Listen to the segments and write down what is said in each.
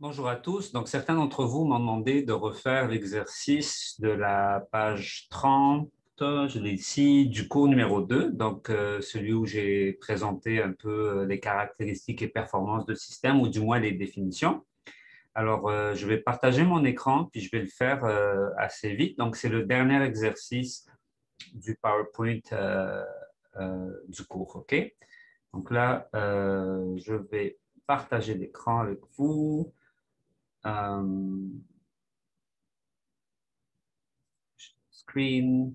Bonjour à tous. Donc, certains d'entre vous m'ont demandé de refaire l'exercice de la page 30, je l'ai ici, du cours numéro 2, donc celui où j'ai présenté un peu les caractéristiques et performances de système, ou du moins les définitions. Alors, je vais partager mon écran, puis je vais le faire assez vite. Donc, c'est le dernier exercice du PowerPoint du cours, OK? Donc là, je vais partager l'écran avec vous. Euh, Screen.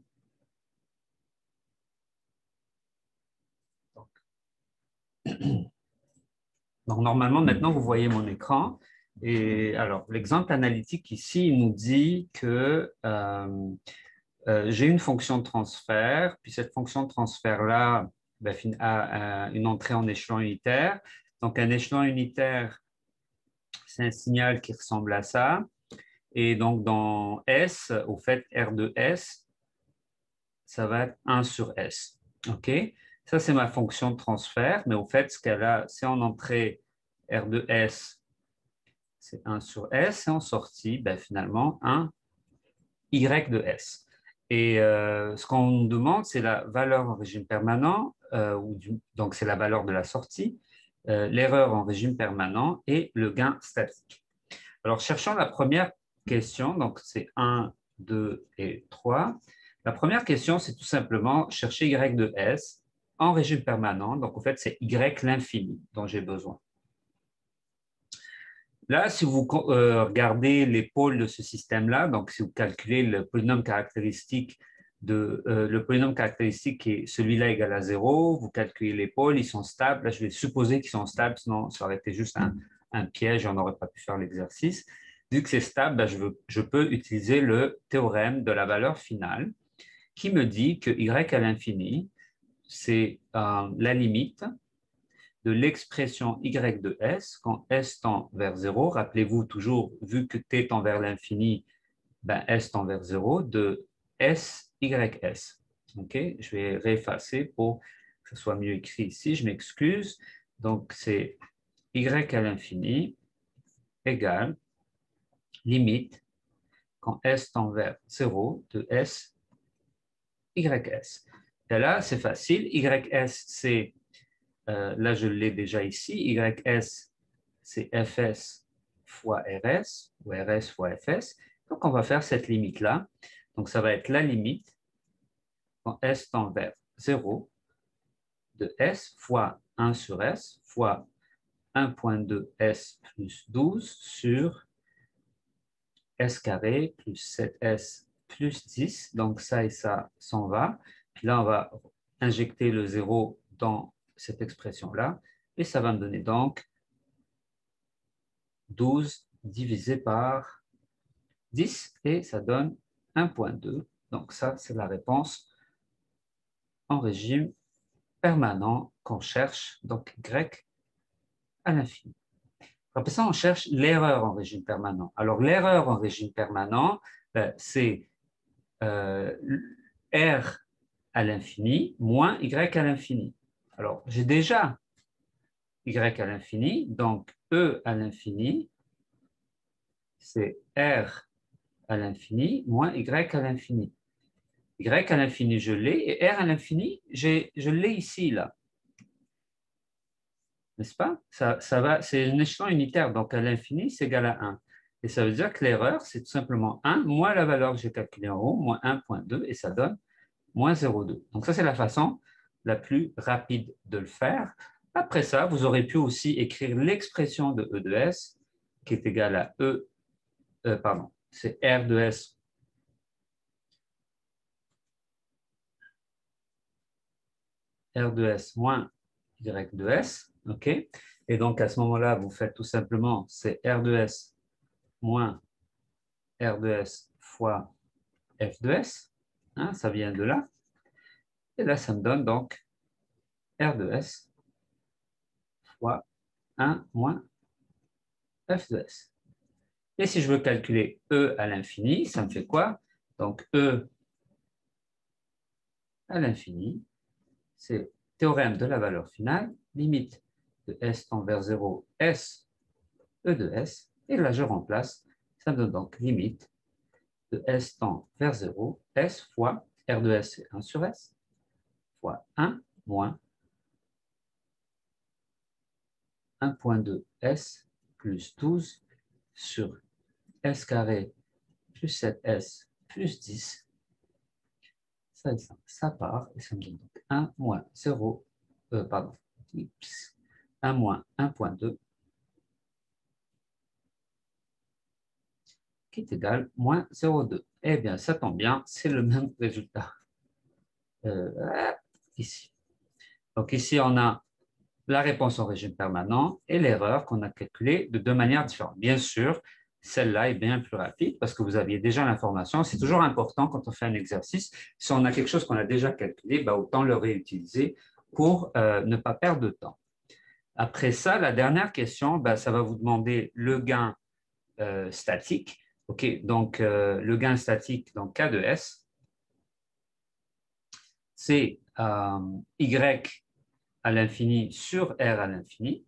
Donc, normalement, maintenant, vous voyez mon écran. Et alors, l'exemple analytique ici, il nous dit que j'ai une fonction de transfert, puis cette fonction de transfert-là a une entrée en échelon unitaire. Donc, un échelon unitaire, c'est un signal qui ressemble à ça. Et donc, dans S, au fait, R de S, ça va être 1 sur S. OK? Ça, c'est ma fonction de transfert, mais au fait, ce qu'elle a, c'est en entrée R de S, c'est 1 sur S, et en sortie, ben, finalement, 1 Y de S. Et ce qu'on nous demande, c'est la valeur en régime permanent, donc c'est la valeur de la sortie, l'erreur en régime permanent et le gain statique. Alors, cherchons la première question, donc c'est 1, 2 et 3. La première question, c'est tout simplement chercher Y de S en régime permanent. Donc, en fait, c'est Y l'infini dont j'ai besoin. Là, si vous regardez les pôles de ce système-là, donc si vous calculez le polynôme caractéristique le polynôme caractéristique qui est celui-là égal à 0, vous calculez les pôles, ils sont stables. Là, je vais supposer qu'ils sont stables, sinon ça aurait été juste un piège et on n'aurait pas pu faire l'exercice. Vu que c'est stable, ben, je peux utiliser le théorème de la valeur finale qui me dit que y à l'infini, c'est la limite de l'expression y de s quand s tend vers 0. Rappelez-vous toujours, vu que t tend vers l'infini, ben, s tend vers 0, de s, ys. OK? Je vais réeffacer pour que ce soit mieux écrit ici. Je m'excuse. Donc, c'est y à l'infini égale limite quand s tend vers 0 de s, ys. Et là, c'est facile. Ys, c'est là, je l'ai déjà ici. YS, c'est FS fois RS, ou RS fois FS. Donc, on va faire cette limite-là. Donc, ça va être la limite quand S tend vers 0 de S fois 1 sur S fois 1,2 S plus 12 sur S carré plus 7S plus 10. Donc, ça et ça s'en va. Puis là, on va injecter le 0 dans cette expression-là. Et ça va me donner donc 12 divisé par 10 et ça donne 1,2. Donc ça, c'est la réponse en régime permanent qu'on cherche, donc Y à l'infini. Après ça, on cherche l'erreur en régime permanent. Alors l'erreur en régime permanent, c'est R à l'infini moins Y à l'infini. Alors j'ai déjà Y à l'infini, donc E à l'infini, c'est R à l'infini moins Y à l'infini. Y à l'infini, je l'ai, et R à l'infini, je l'ai ici, là. N'est-ce pas? Ça va, c'est un échelon unitaire, donc à l'infini, c'est égal à 1. Et ça veut dire que l'erreur, c'est tout simplement 1 moins la valeur que j'ai calculée en haut, moins 1,2, et ça donne moins 0,2. Donc ça, c'est la façon la plus rapide de le faire. Après ça, vous aurez pu aussi écrire l'expression de E de S, qui est égale à pardon, c'est R de S R de S moins Y de S, OK? Et donc, à ce moment-là, vous faites tout simplement, c'est R de S moins R de S fois F de S, hein, ça vient de là. Et là, ça me donne donc R de S fois 1 moins F de S. Et si je veux calculer E à l'infini, ça me fait quoi? Donc, E à l'infini, c'est théorème de la valeur finale, limite de S tend vers 0, S, E de S, Et là, je remplace. Ça me donne donc limite de S tend vers 0, S fois R de S, c'est 1 sur S, fois 1 moins 1,2 S plus 12 sur S carré plus 7S plus 10. Ça part et ça me donne donc 1 moins 0, pardon, 1 moins 1,2 qui est égal à moins 0,2. Eh bien, ça tombe bien, c'est le même résultat ici. Donc ici, on a la réponse au régime permanent et l'erreur qu'on a calculée de deux manières différentes. Bien sûr, celle-là est bien plus rapide parce que vous aviez déjà l'information. C'est toujours important quand on fait un exercice. Si on a quelque chose qu'on a déjà calculé, bah, autant le réutiliser pour ne pas perdre de temps. Après ça, la dernière question, bah, ça va vous demander le gain statique. OK, donc le gain statique dans K de S, c'est Y à l'infini sur R à l'infini.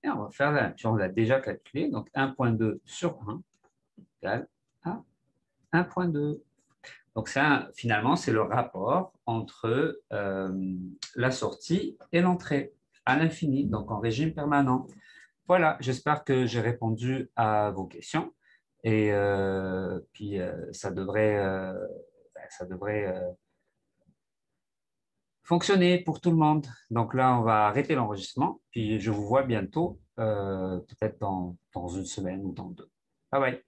Et on va faire la même chose, on l'a déjà calculé, donc 1,2 sur 1 égale à 1,2. Donc finalement, c'est le rapport entre la sortie et l'entrée à l'infini, donc en régime permanent. Voilà, j'espère que j'ai répondu à vos questions et puis ça devrait fonctionner pour tout le monde. Donc là, on va arrêter l'enregistrement, puis je vous vois bientôt, peut-être dans une semaine ou dans deux. Bye bye.